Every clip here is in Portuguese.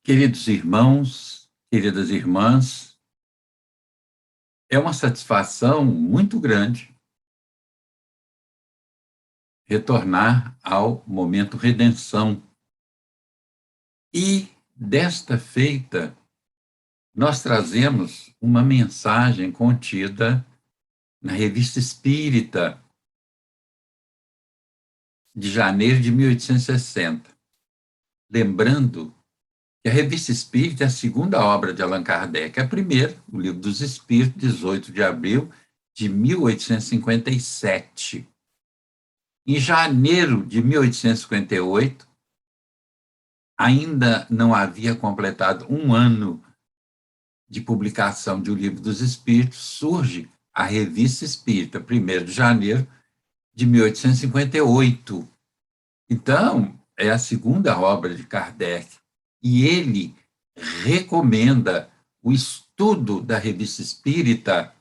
Queridos irmãos, queridas irmãs, é uma satisfação muito grande retornar ao momento redenção. E, desta feita, nós trazemos uma mensagem contida na Revista Espírita de janeiro de 1860. Lembrando que a Revista Espírita é a segunda obra de Allan Kardec. A primeira, o Livro dos Espíritos, 18 de abril de 1857. Em janeiro de 1858, ainda não havia completado um ano de publicação de O Livro dos Espíritos, surge a Revista Espírita, 1º de janeiro de 1858. Então, é a segunda obra de Kardec, e ele recomenda o estudo da Revista Espírita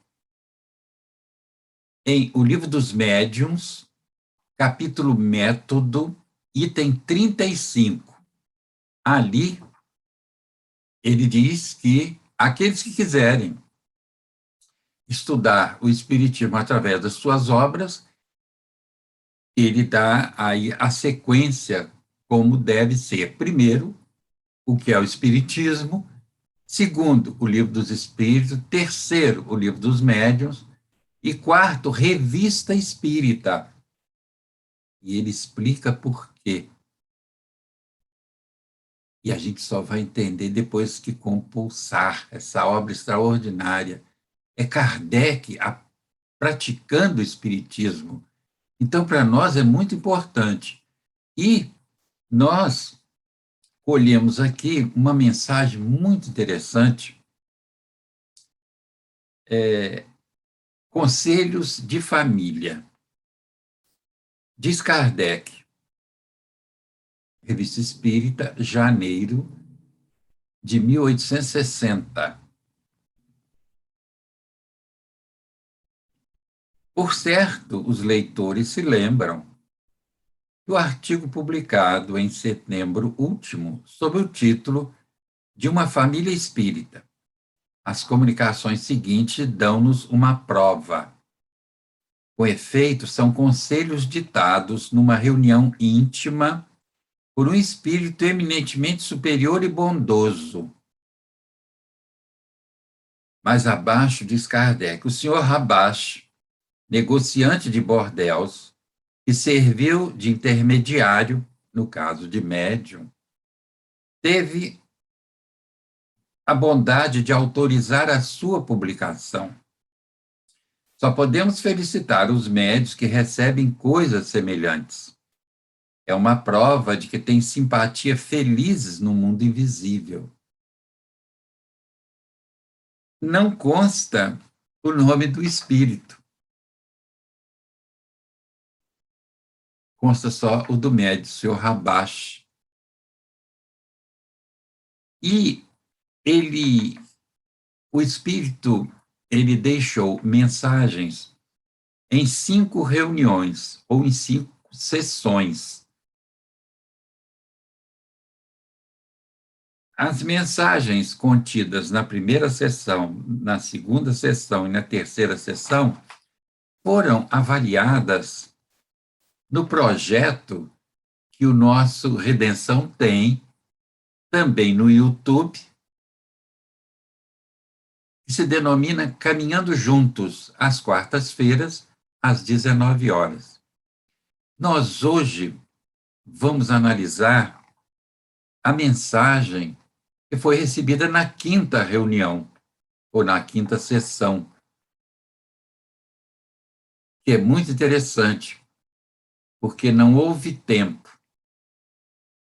em O Livro dos Médiuns, capítulo Método, item 35. Ali, ele diz que aqueles que quiserem estudar o Espiritismo através das suas obras, ele dá aí a sequência como deve ser. Primeiro, o que é o Espiritismo. Segundo, o Livro dos Espíritos. Terceiro, o Livro dos Médiuns. E quarto, Revista Espírita. E ele explica por quê. E a gente só vai entender depois que compulsar essa obra extraordinária. É Kardec praticando o Espiritismo. Então, para nós é muito importante. E nós colhemos aqui uma mensagem muito interessante, conselhos de família. Diz Kardec, Revista Espírita, janeiro de 1860. Por certo, os leitores se lembram do artigo publicado em setembro último, sob o título de Uma Família Espírita. As comunicações seguintes dão-nos uma prova. Com efeito, são conselhos ditados numa reunião íntima por um espírito eminentemente superior e bondoso. Mais abaixo, diz Kardec, o senhor Rabach, negociante de bordéis, que serviu de intermediário, no caso de médium, teve a bondade de autorizar a sua publicação. Só podemos felicitar os médios que recebem coisas semelhantes. É uma prova de que tem simpatia felizes no mundo invisível. Não consta o nome do espírito. Consta só o do médium, o senhor Rabach. E o espírito, ele deixou mensagens em 5 reuniões ou em 5 sessões. As mensagens contidas na primeira sessão, na segunda sessão e na terceira sessão foram avaliadas no projeto que o nosso Redenção tem, também no YouTube, que se denomina Caminhando Juntos, às quartas-feiras, às 19 horas. Nós hoje vamos analisar a mensagem que foi recebida na 5ª reunião, ou na 5ª sessão, que é muito interessante, porque não houve tempo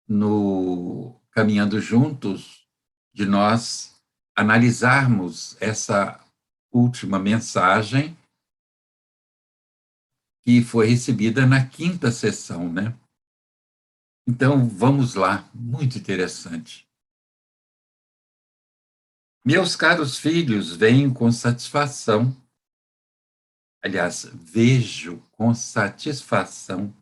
no Caminhando Juntos de nós analisarmos essa última mensagem que foi recebida na 5ª sessão, né? Então, vamos lá, muito interessante. Meus caros filhos, venho com satisfação, aliás, vejo com satisfação,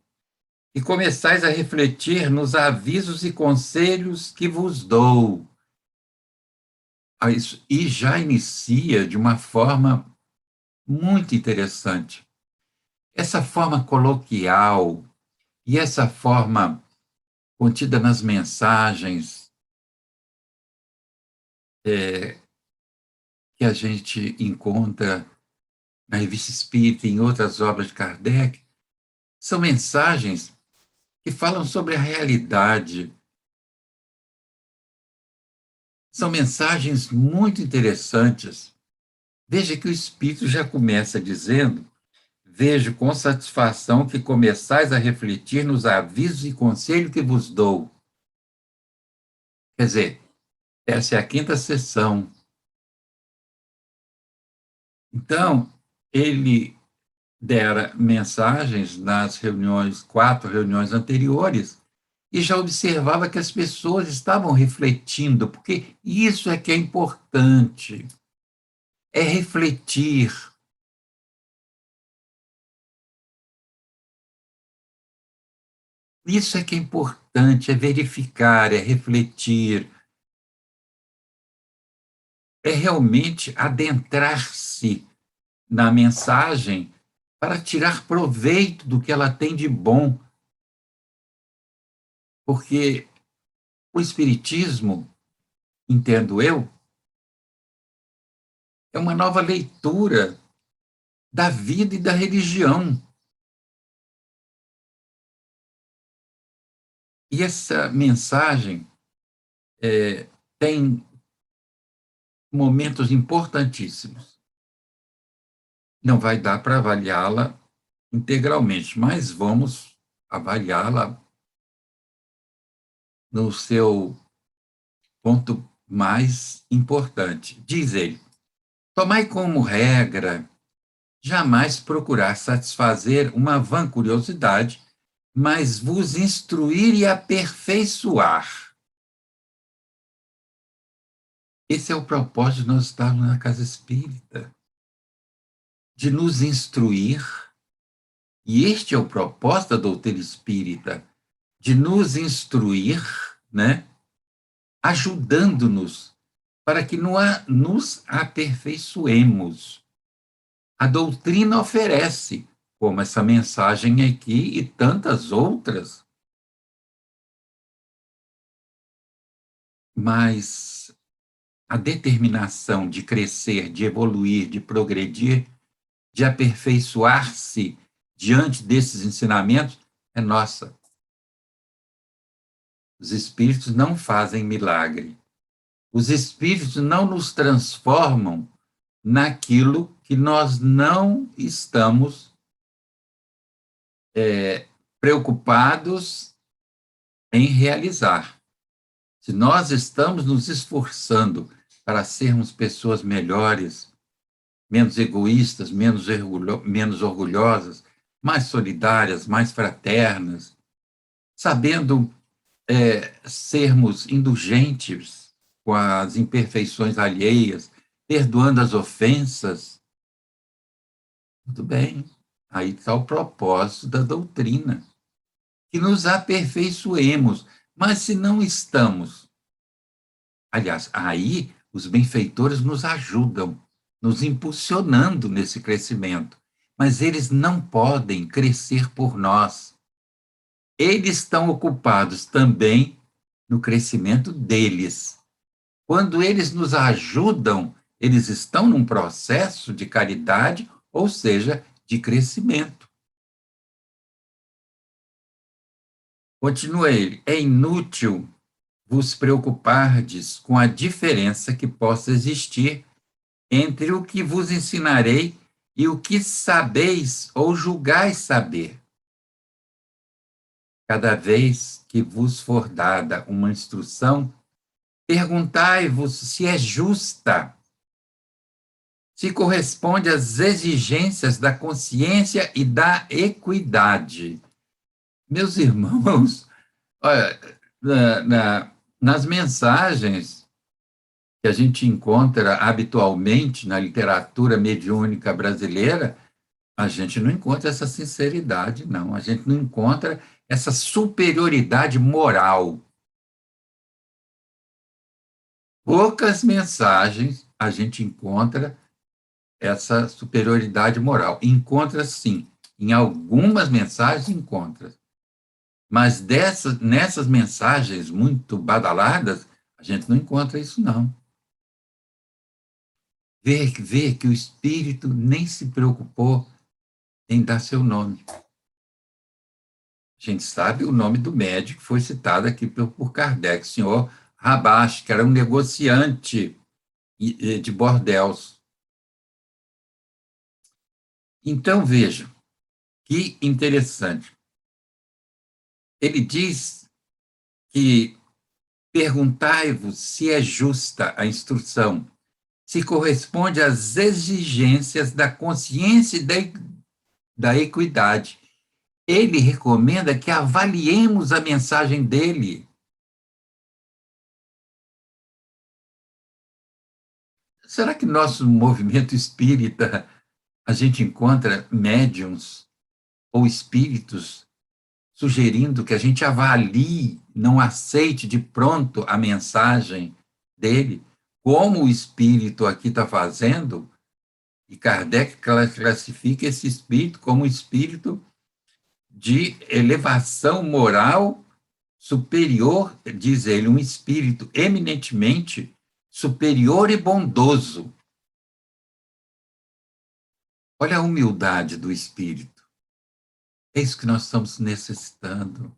e começais a refletir nos avisos e conselhos que vos dou e já inicia de uma forma muito interessante. Essa forma coloquial e essa forma contida nas mensagens que a gente encontra na Revista Espírita e em outras obras de Kardec, são mensagens que falam sobre a realidade. São mensagens muito interessantes. Veja que o Espírito já começa dizendo: vejo com satisfação que começais a refletir nos avisos e conselho que vos dou. Quer dizer, essa é a quinta sessão. Então, ele dera mensagens nas reuniões, 4 reuniões anteriores, e já observava que as pessoas estavam refletindo, porque isso é que é importante, é refletir. Isso é que é importante, é verificar, é refletir, é realmente adentrar-se na mensagem para tirar proveito do que ela tem de bom, porque o Espiritismo, entendo eu, é uma nova leitura da vida e da religião. E essa mensagem tem momentos importantíssimos. Não vai dar para avaliá-la integralmente, mas vamos avaliá-la no seu ponto mais importante. Diz ele: tomai como regra jamais procurar satisfazer uma vã curiosidade, mas vos instruir e aperfeiçoar. Esse é o propósito de nós estarmos na casa espírita, de nos instruir, e este é o propósito da doutrina espírita, de nos instruir, né, ajudando-nos para que nos aperfeiçoemos. A doutrina oferece, como essa mensagem aqui e tantas outras, mas a determinação de crescer, de evoluir, de progredir, de aperfeiçoar-se diante desses ensinamentos é nossa. Os espíritos não fazem milagre. Os espíritos não nos transformam naquilo que nós não estamos preocupados em realizar. Se nós estamos nos esforçando para sermos pessoas melhores, menos egoístas, menos orgulhosas, mais solidárias, mais fraternas, sabendo sermos indulgentes com as imperfeições alheias, perdoando as ofensas, tudo bem. Aí está o propósito da doutrina, que nos aperfeiçoemos. Mas se não estamos, aliás, aí os benfeitores nos ajudam, nos impulsionando nesse crescimento, mas eles não podem crescer por nós. Eles estão ocupados também no crescimento deles. Quando eles nos ajudam, eles estão num processo de caridade, ou seja, de crescimento. Continua ele: é inútil vos preocupardes com a diferença que possa existir entre o que vos ensinarei e o que sabeis ou julgais saber. Cada vez que vos for dada uma instrução, perguntai-vos se é justa, se corresponde às exigências da consciência e da equidade. Meus irmãos, olha, nas mensagens que a gente encontra habitualmente na literatura mediúnica brasileira, a gente não encontra essa sinceridade, não. A gente não encontra essa superioridade moral. poucas mensagens a gente encontra essa superioridade moral. Encontra sim, em algumas mensagens encontra, mas nessas mensagens muito badaladas, a gente não encontra isso não. Vê que o Espírito nem se preocupou em dar seu nome. A gente sabe o nome do médico que foi citado aqui por Kardec, o senhor Rabash, que era um negociante de bordéis. Então, veja, que interessante. Ele diz que perguntai-vos se é justa a instrução, se corresponde às exigências da consciência e da equidade. Ele recomenda que avaliemos a mensagem dele. Será que nosso movimento espírita a gente encontra médiums ou espíritos sugerindo que a gente avalie, não aceite de pronto a mensagem dele, como o espírito aqui está fazendo? E Kardec classifica esse espírito como espírito de elevação moral superior, diz ele, um espírito eminentemente superior e bondoso. Olha a humildade do espírito. É isso que nós estamos necessitando.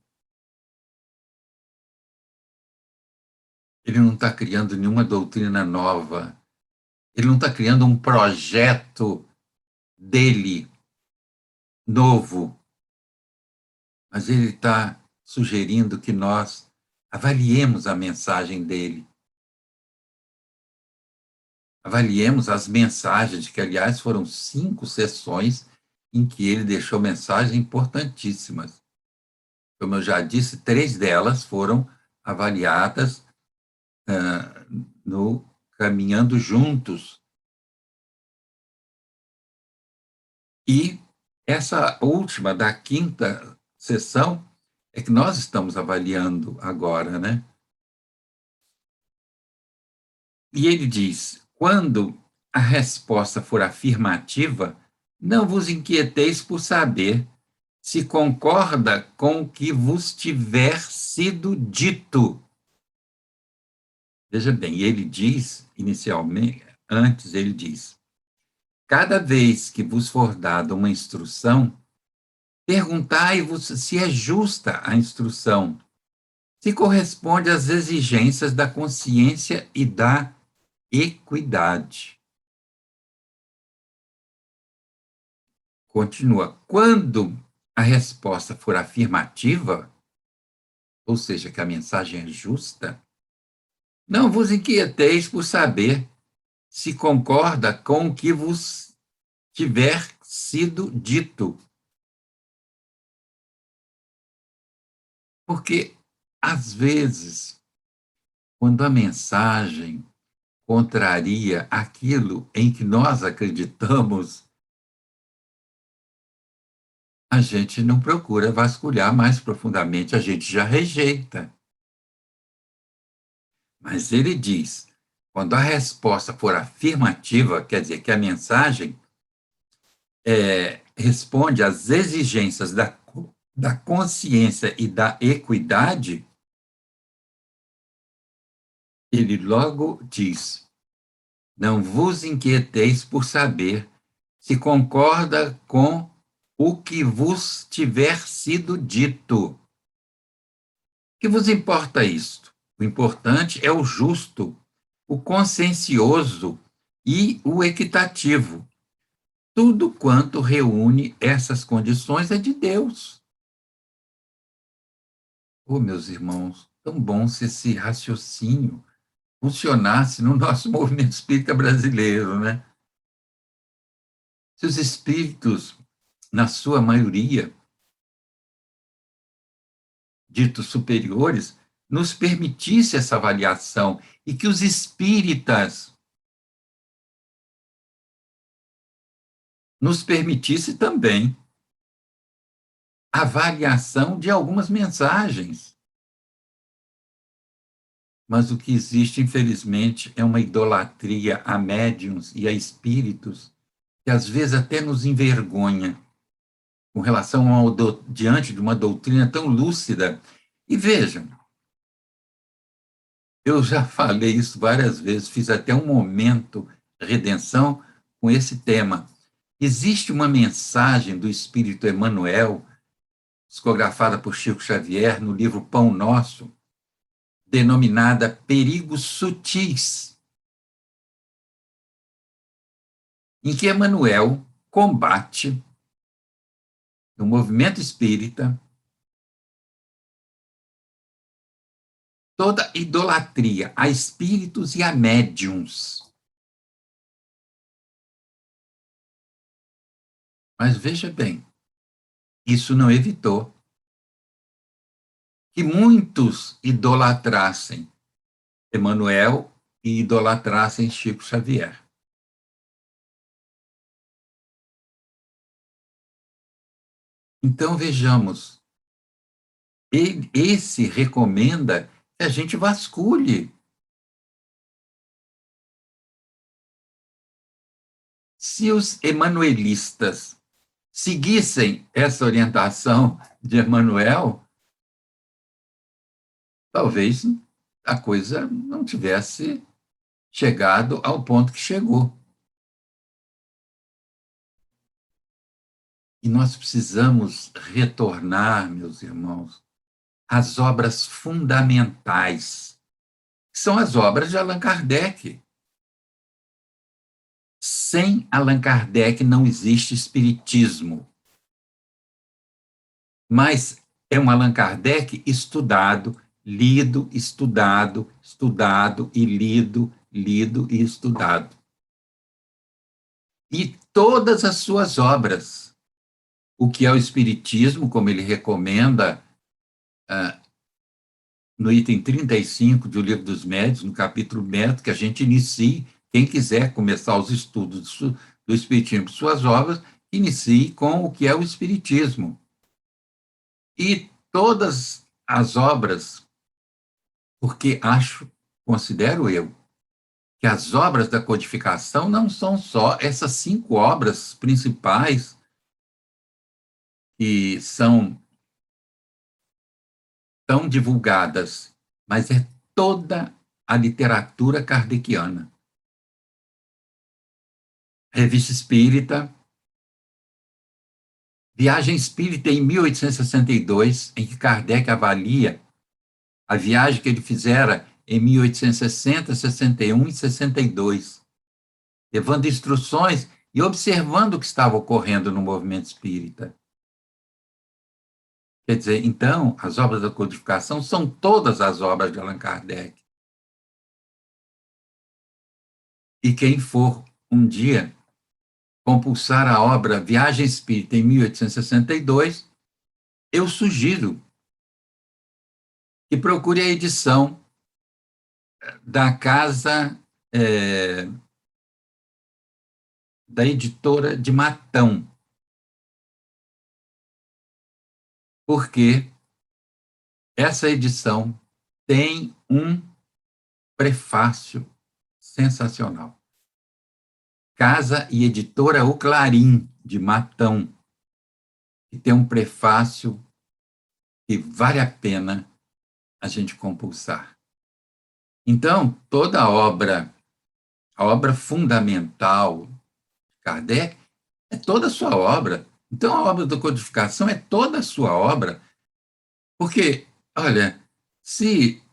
Ele não está criando nenhuma doutrina nova. Ele não está criando um projeto dele novo, mas ele está sugerindo que nós avaliemos a mensagem dele. Avaliemos as mensagens, que, aliás, foram 5 sessões em que ele deixou mensagens importantíssimas. Como eu já disse, 3 delas foram avaliadas no Caminhando Juntos. E essa última, da 5ª sessão, é que nós estamos avaliando agora, né? E ele diz: quando a resposta for afirmativa, não vos inquieteis por saber se concorda com o que vos tiver sido dito. Veja bem, ele diz, inicialmente, antes ele diz: cada vez que vos for dada uma instrução, perguntai-vos se é justa a instrução, se corresponde às exigências da consciência e da equidade. Continua. Quando a resposta for afirmativa, ou seja, que a mensagem é justa, não vos inquieteis por saber se concorda com o que vos tiver sido dito. Porque, às vezes, quando a mensagem contraria aquilo em que nós acreditamos, a gente não procura vasculhar mais profundamente, a gente já rejeita. Mas ele diz: quando a resposta for afirmativa, quer dizer que a mensagem responde às exigências da consciência e da equidade, ele logo diz: não vos inquieteis por saber se concorda com o que vos tiver sido dito. O que vos importa isto? O importante é o justo, o consciencioso e o equitativo. Tudo quanto reúne essas condições é de Deus. Oh, meus irmãos, tão bom se esse raciocínio funcionasse no nosso movimento espírita brasileiro, né? Se os espíritos, na sua maioria, ditos superiores, nos permitisse essa avaliação e que os espíritas nos permitisse também a avaliação de algumas mensagens. mas o que existe, infelizmente, é uma idolatria a médiuns e a espíritos que às vezes até nos envergonha com relação diante de uma doutrina tão lúcida. E vejam, eu já falei isso várias vezes, fiz até um momento redenção com esse tema. Existe uma mensagem do Espírito Emmanuel, psicografada por Chico Xavier no livro Pão Nosso, denominada Perigos Sutis, em que Emmanuel combate no movimento espírita toda idolatria a espíritos e a médiums. Mas veja bem, isso não evitou que muitos idolatrassem Emmanuel e idolatrassem Chico Xavier. Então, vejamos, esse recomenda que a gente vasculhe. Se os emanuelistas seguissem essa orientação de Emmanuel, talvez a coisa não tivesse chegado ao ponto que chegou. E nós precisamos retornar, meus irmãos, às obras fundamentais, que são as obras de Allan Kardec. Sem Allan Kardec não existe espiritismo. Mas é um Allan Kardec estudado, lido, estudado, estudado e lido, lido e estudado. E todas as suas obras, o que é o Espiritismo, como ele recomenda no item 35 do Livro dos Médiuns, no capítulo Método, que a gente inicie, quem quiser começar os estudos do Espiritismo, suas obras, inicie com o que é o Espiritismo. E todas as obras, porque considero eu, que as obras da codificação não são só essas 5 obras principais que são tão divulgadas, mas é toda a literatura kardeciana. Revista Espírita, Viagem Espírita em 1862, em que Kardec avalia a viagem que ele fizera em 1860, 61 e 62, levando instruções e observando o que estava ocorrendo no movimento espírita. Quer dizer, então, as obras da codificação são todas as obras de Allan Kardec. E quem for um dia compulsar a obra Viagem Espírita em 1862, eu sugiro que procure a edição da casa da editora de Matão, porque essa edição tem um prefácio sensacional. Casa e Editora O Clarim, de Matão, que tem um prefácio que vale a pena a gente compulsar. Então, toda a obra fundamental de Kardec é toda a sua obra. Então, a obra da codificação é toda a sua obra, porque, olha, se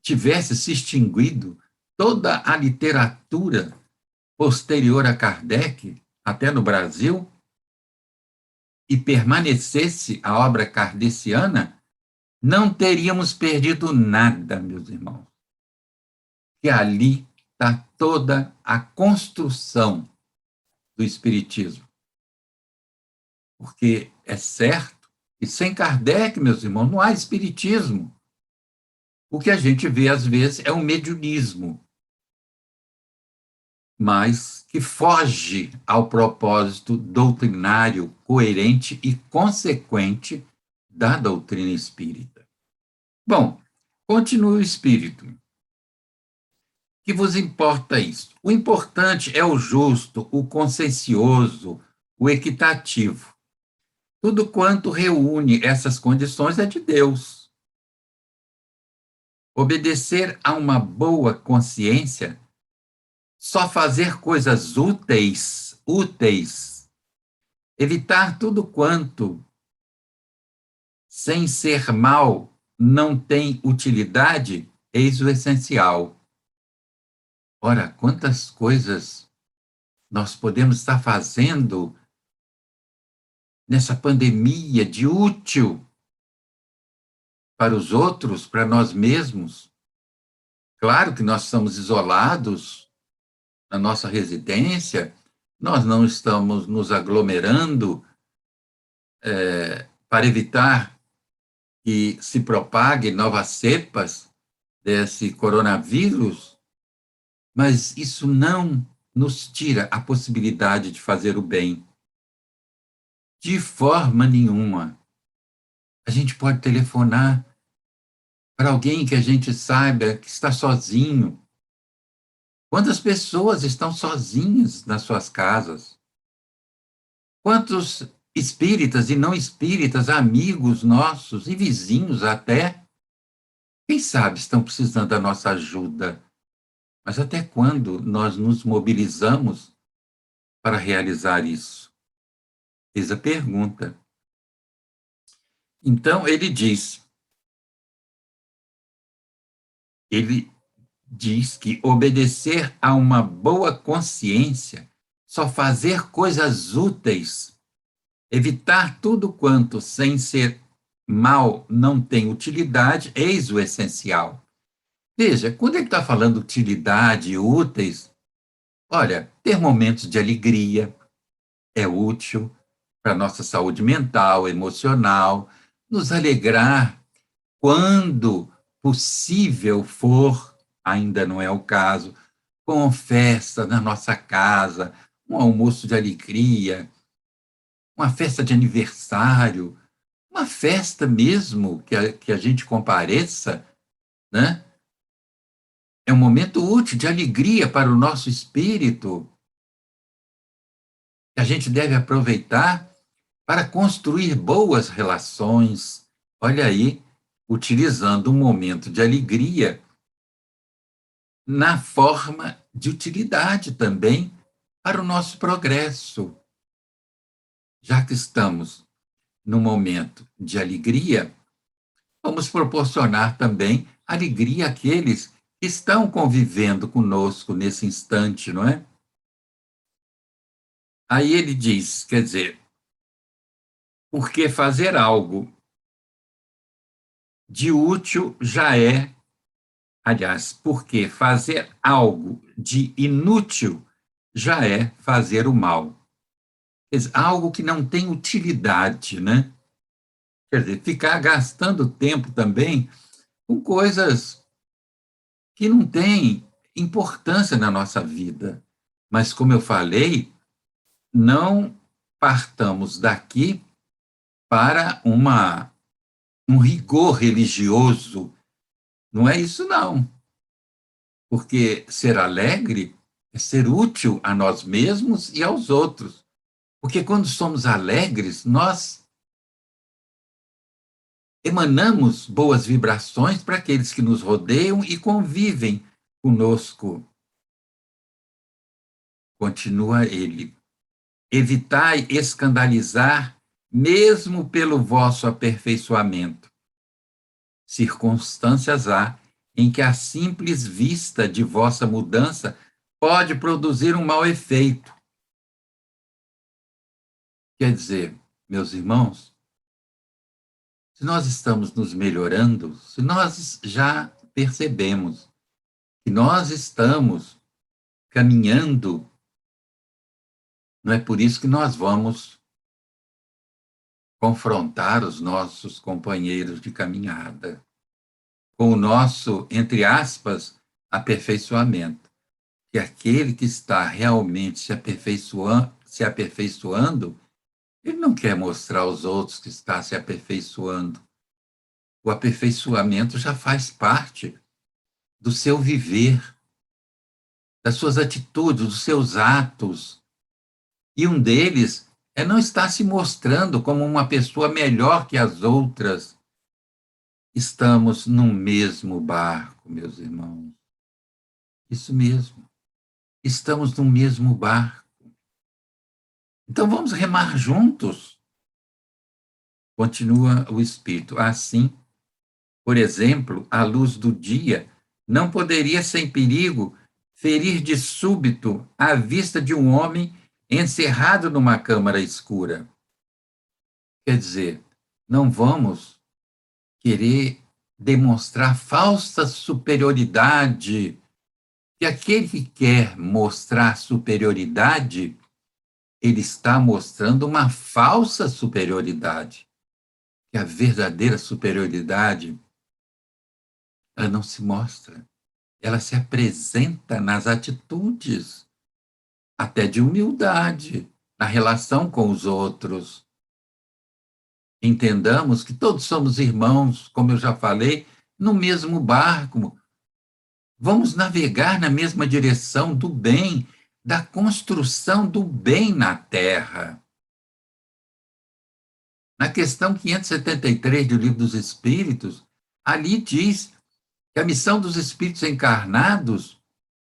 tivesse se extinguido toda a literatura posterior a Kardec, até no Brasil, e permanecesse a obra kardeciana, não teríamos perdido nada, meus irmãos. Que ali está toda a construção do Espiritismo. Porque é certo que sem Kardec, meus irmãos, não há Espiritismo. O que a gente vê, às vezes, é um mediunismo, mas que foge ao propósito doutrinário, coerente e consequente da doutrina espírita. Bom, continua o espírito. Que vos importa isso? O importante é o justo, o consciencioso, o equitativo. Tudo quanto reúne essas condições é de Deus. Obedecer a uma boa consciência, só fazer coisas úteis, evitar tudo quanto, sem ser mal, não tem utilidade, eis o essencial. Ora, quantas coisas nós podemos estar fazendo nessa pandemia de útil para os outros, para nós mesmos? Claro que nós estamos isolados na nossa residência, nós não estamos nos aglomerando para evitar que se propaguem novas cepas desse coronavírus, mas isso não nos tira a possibilidade de fazer o bem. De forma nenhuma. A gente pode telefonar para alguém que a gente saiba que está sozinho. Quantas pessoas estão sozinhas nas suas casas? Quantos espíritas e não espíritas, amigos nossos e vizinhos até, quem sabe estão precisando da nossa ajuda? Mas até quando nós nos mobilizamos para realizar isso? Eis a pergunta. Então, ele diz que obedecer a uma boa consciência, só fazer coisas úteis, evitar tudo quanto, sem ser mal, não tem utilidade, eis o essencial. Veja, quando ele está falando utilidade e úteis, olha, ter momentos de alegria é útil para a nossa saúde mental, emocional, nos alegrar quando possível for, ainda não é o caso, com festa na nossa casa, um almoço de alegria, uma festa de aniversário, uma festa mesmo que a gente compareça, né? É um momento útil de alegria para o nosso espírito, que a gente deve aproveitar para construir boas relações. Olha aí, utilizando um momento de alegria na forma de utilidade também para o nosso progresso. Já que estamos num momento de alegria, vamos proporcionar também alegria àqueles que estão convivendo conosco nesse instante, não é? Aí ele diz, quer dizer, porque fazer algo de útil já é, aliás, porque fazer algo de inútil já é fazer o mal. Quer dizer, algo que não tem utilidade, né? Quer dizer, ficar gastando tempo também com coisas que não têm importância na nossa vida. Mas, como eu falei, não partamos daqui para um rigor religioso. Não é isso, não. Porque ser alegre é ser útil a nós mesmos e aos outros. Porque quando somos alegres, nós emanamos boas vibrações para aqueles que nos rodeiam e convivem conosco. Continua ele. Evitai escandalizar, mesmo pelo vosso aperfeiçoamento. Circunstâncias há em que a simples vista de vossa mudança pode produzir um mau efeito. Quer dizer, meus irmãos, se nós estamos nos melhorando, se nós já percebemos que nós estamos caminhando, não é por isso que nós vamos confrontar os nossos companheiros de caminhada com o nosso, entre aspas, aperfeiçoamento. Que aquele que está realmente se aperfeiçoando, ele não quer mostrar aos outros que está se aperfeiçoando. O aperfeiçoamento já faz parte do seu viver. das suas atitudes, dos seus atos. E um deles é não estar se mostrando como uma pessoa melhor que as outras. Estamos no mesmo barco, meus irmãos. Isso mesmo. Estamos no mesmo barco. Então vamos remar juntos. Continua o Espírito. Assim, por exemplo, a luz do dia não poderia, sem perigo, ferir de súbito a vista de um homem encerrado numa câmara escura. Quer dizer, não vamos querer demonstrar falsa superioridade, que aquele que quer mostrar superioridade, ele está mostrando uma falsa superioridade, que a verdadeira superioridade, ela não se mostra, ela se apresenta nas atitudes, até de humildade, na relação com os outros. Entendamos que todos somos irmãos, como eu já falei, no mesmo barco. Vamos navegar na mesma direção do bem, da construção do bem na Terra. Na questão 573 do Livro dos Espíritos, ali diz que a missão dos espíritos encarnados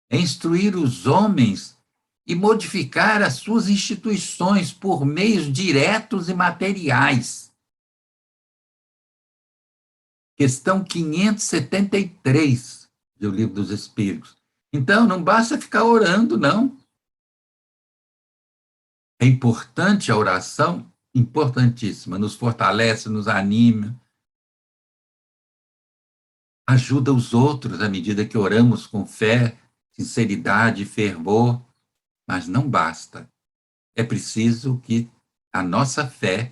é instruir os homens e modificar as suas instituições por meios diretos e materiais. Questão 573 do Livro dos Espíritos. Então, não basta ficar orando, não. É importante a oração, importantíssima, nos fortalece, nos anima, ajuda os outros à medida que oramos com fé, sinceridade e fervor, mas não basta. É preciso que a nossa fé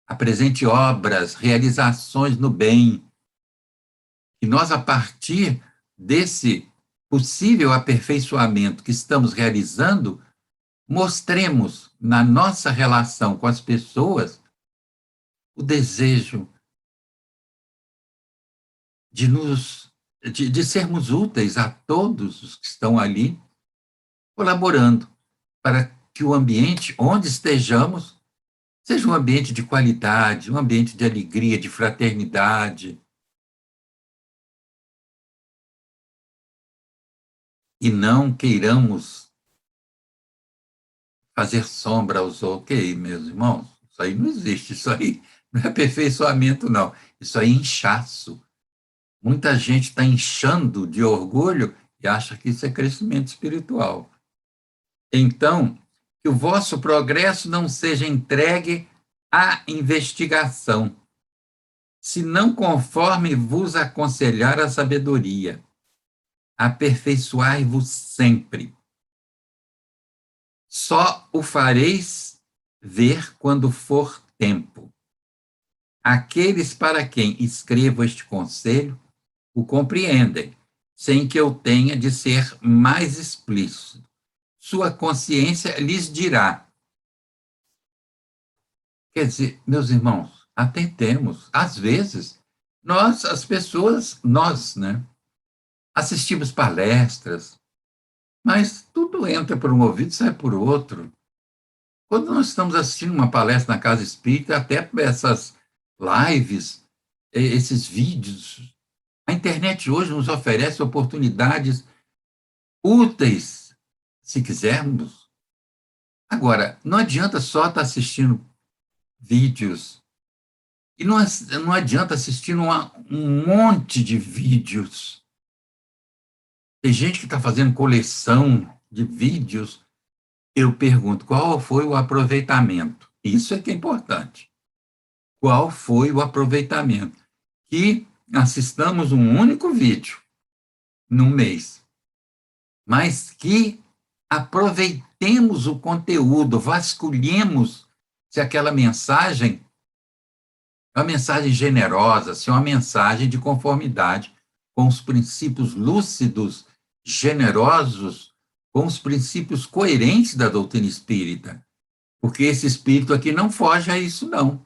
apresente obras, realizações no bem, que nós, a partir desse possível aperfeiçoamento que estamos realizando, mostremos na nossa relação com as pessoas o desejo de sermos úteis a todos os que estão ali, colaborando para que o ambiente onde estejamos seja um ambiente de qualidade, um ambiente de alegria, de fraternidade, e não queiramos fazer sombra aos outros. Ok, meus irmãos, isso aí não existe, isso aí não é aperfeiçoamento, não. Isso aí é inchaço. Muita gente está inchando de orgulho e acha que isso é crescimento espiritual. Então, que o vosso progresso não seja entregue à investigação, se não conforme vos aconselhar a sabedoria. Aperfeiçoai-vos sempre. Só o fareis ver quando for tempo. Aqueles para quem escrevo este conselho o compreendem, sem que eu tenha de ser mais explícito. Sua consciência lhes dirá. Quer dizer, meus irmãos, atentemos. Às vezes, nós, as pessoas, nós, né, assistimos palestras, mas tudo entra por um ouvido e sai por outro. Quando nós estamos assistindo uma palestra na Casa Espírita, até essas lives, esses vídeos, a internet hoje nos oferece oportunidades úteis, se quisermos. Agora, não adianta só estar assistindo vídeos, e não adianta assistir um monte de vídeos. Tem gente que está fazendo coleção de vídeos. Eu pergunto, qual foi o aproveitamento? Isso é que é importante. Qual foi o aproveitamento? Que assistamos um único vídeo no mês, mas que aproveitemos o conteúdo, vasculhemos se aquela mensagem é uma mensagem generosa, se é uma mensagem de conformidade com os princípios lúcidos, generosos, com os princípios coerentes da doutrina espírita. Porque esse espírito aqui não foge a isso, não.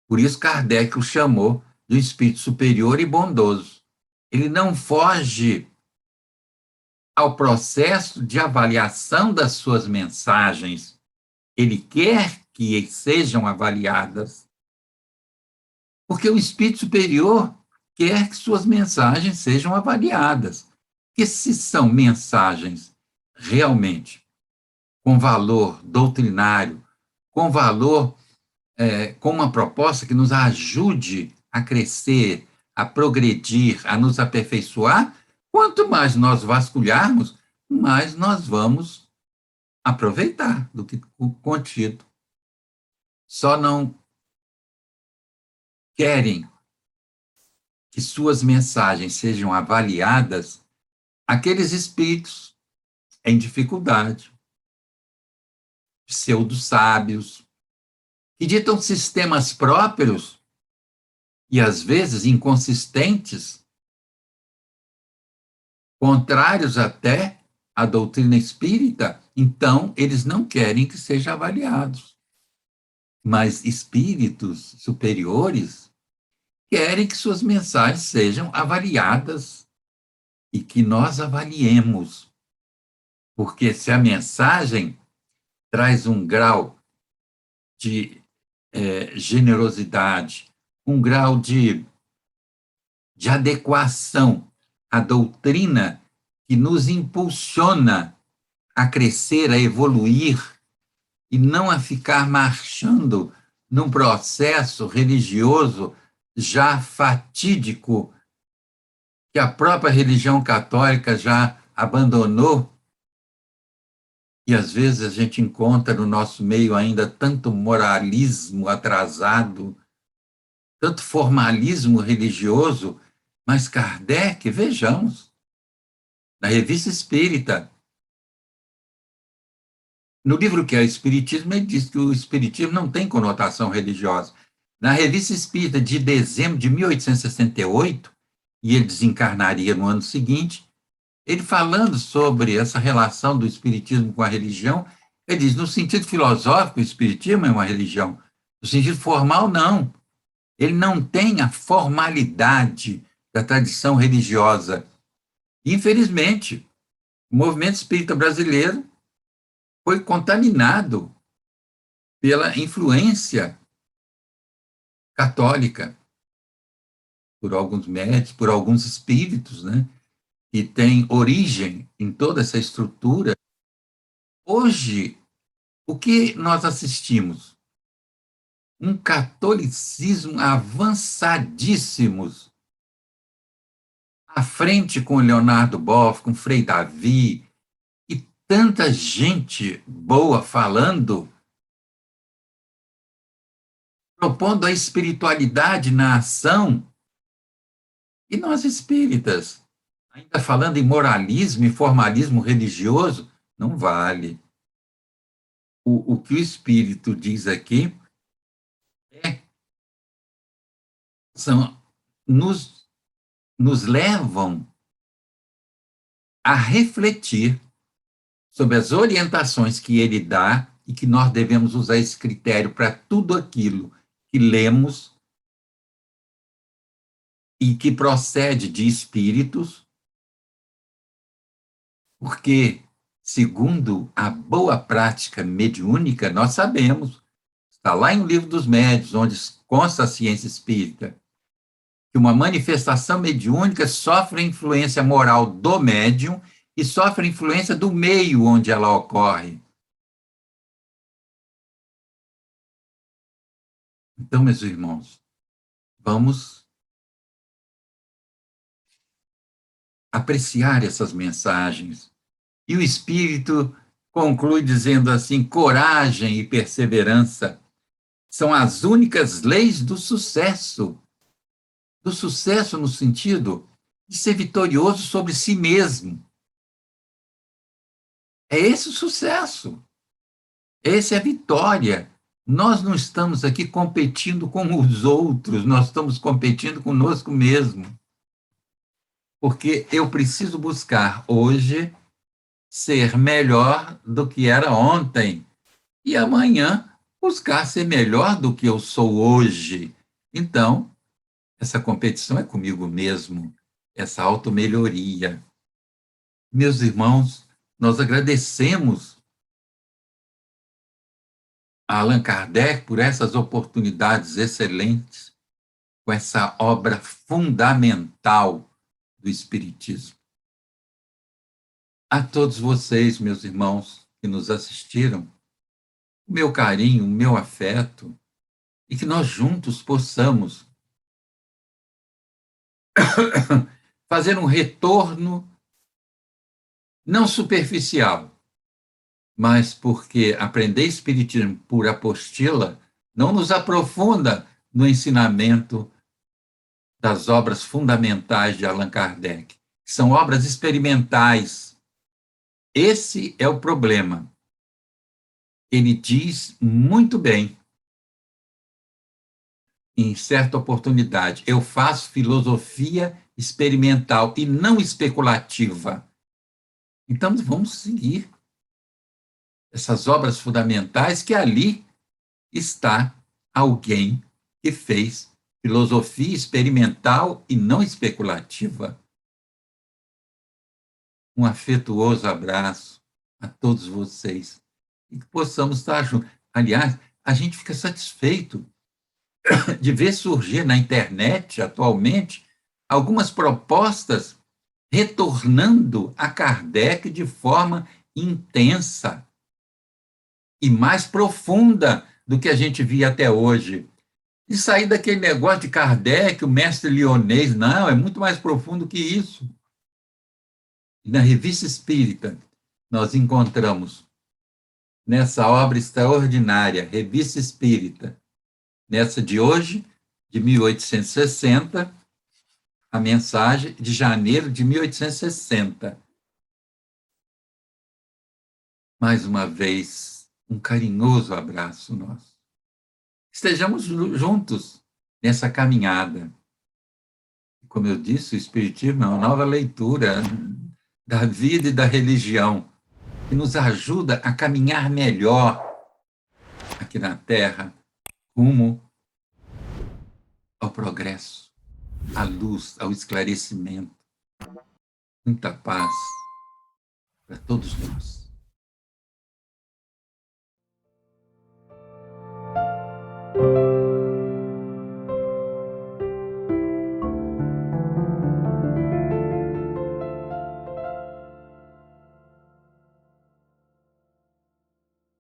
Por isso Kardec o chamou de um espírito superior e bondoso. Ele não foge ao processo de avaliação das suas mensagens. Ele quer que sejam avaliadas, porque o espírito superior quer que suas mensagens sejam avaliadas. Porque se são mensagens realmente com valor doutrinário, com valor, com uma proposta que nos ajude a crescer, a progredir, a nos aperfeiçoar, quanto mais nós vasculharmos, mais nós vamos aproveitar do que o contido. Só não querem que suas mensagens sejam avaliadas aqueles espíritos em dificuldade, pseudo-sábios, que ditam sistemas próprios e, às vezes, inconsistentes, contrários até à doutrina espírita, então eles não querem que sejam avaliados. Mas espíritos superiores querem que suas mensagens sejam avaliadas e que nós avaliemos. Porque se a mensagem traz um grau de generosidade, um grau de adequação à doutrina que nos impulsiona a crescer, a evoluir e não a ficar marchando num processo religioso já fatídico que a própria religião católica já abandonou. E às vezes a gente encontra no nosso meio ainda tanto moralismo atrasado, tanto formalismo religioso, mas Kardec, vejamos, na Revista Espírita, no livro que é o Espiritismo, ele diz que o Espiritismo não tem conotação religiosa. Na Revista Espírita de dezembro de 1868, e ele desencarnaria no ano seguinte, ele falando sobre essa relação do Espiritismo com a religião, ele diz, no sentido filosófico, o Espiritismo é uma religião, no sentido formal, não. Ele não tem a formalidade da tradição religiosa. Infelizmente, o movimento espírita brasileiro foi contaminado pela influência católica, por alguns médicos, por alguns espíritos, né, que têm origem em toda essa estrutura. Hoje, o que nós assistimos? Um catolicismo avançadíssimo, à frente com Leonardo Boff, com Frei Davi, e tanta gente boa falando, propondo a espiritualidade na ação, e nós espíritas, ainda falando em moralismo e formalismo religioso, não vale. O que o Espírito diz aqui é, nos levam a refletir sobre as orientações que ele dá e que nós devemos usar esse critério para tudo aquilo que lemos e que procede de espíritos, porque, segundo a boa prática mediúnica, nós sabemos, está lá em O Livro dos Médiuns, onde consta a ciência espírita, que uma manifestação mediúnica sofre a influência moral do médium e sofre a influência do meio onde ela ocorre. Então, meus irmãos, vamos apreciar essas mensagens. E o Espírito conclui dizendo assim: coragem e perseverança são as únicas leis do sucesso. Do sucesso no sentido de ser vitorioso sobre si mesmo. É esse o sucesso. Essa é a vitória. Nós não estamos aqui competindo com os outros, nós estamos competindo conosco mesmo. Porque eu preciso buscar hoje ser melhor do que era ontem e amanhã buscar ser melhor do que eu sou hoje. Então, essa competição é comigo mesmo, essa automelhoria. Meus irmãos, nós agradecemos a Allan Kardec por essas oportunidades excelentes, com essa obra fundamental do Espiritismo. A todos vocês, meus irmãos, que nos assistiram, o meu carinho, o meu afeto, e que nós juntos possamos fazer um retorno não superficial, mas porque aprender Espiritismo por apostila não nos aprofunda no ensinamento das obras fundamentais de Allan Kardec, que são obras experimentais. Esse é o problema. Ele diz muito bem, em certa oportunidade, eu faço filosofia experimental e não especulativa. Então, vamos seguir essas obras fundamentais, que ali está alguém que fez filosofia experimental e não especulativa. Um afetuoso abraço a todos vocês e que possamos estar juntos. Aliás, a gente fica satisfeito de ver surgir na internet, atualmente, algumas propostas retornando a Kardec de forma intensa e mais profunda do que a gente via até hoje. E sair daquele negócio de Kardec, o mestre lionês, não, é muito mais profundo que isso. E na Revista Espírita, nós encontramos, nessa obra extraordinária, Revista Espírita, nessa de hoje, de 1860, a mensagem de janeiro de 1860. Mais uma vez, um carinhoso abraço nosso. Estejamos juntos nessa caminhada. Como eu disse, o Espiritismo é uma nova leitura da vida e da religião, que nos ajuda a caminhar melhor aqui na Terra, rumo ao progresso, à luz, ao esclarecimento. Muita paz para todos nós.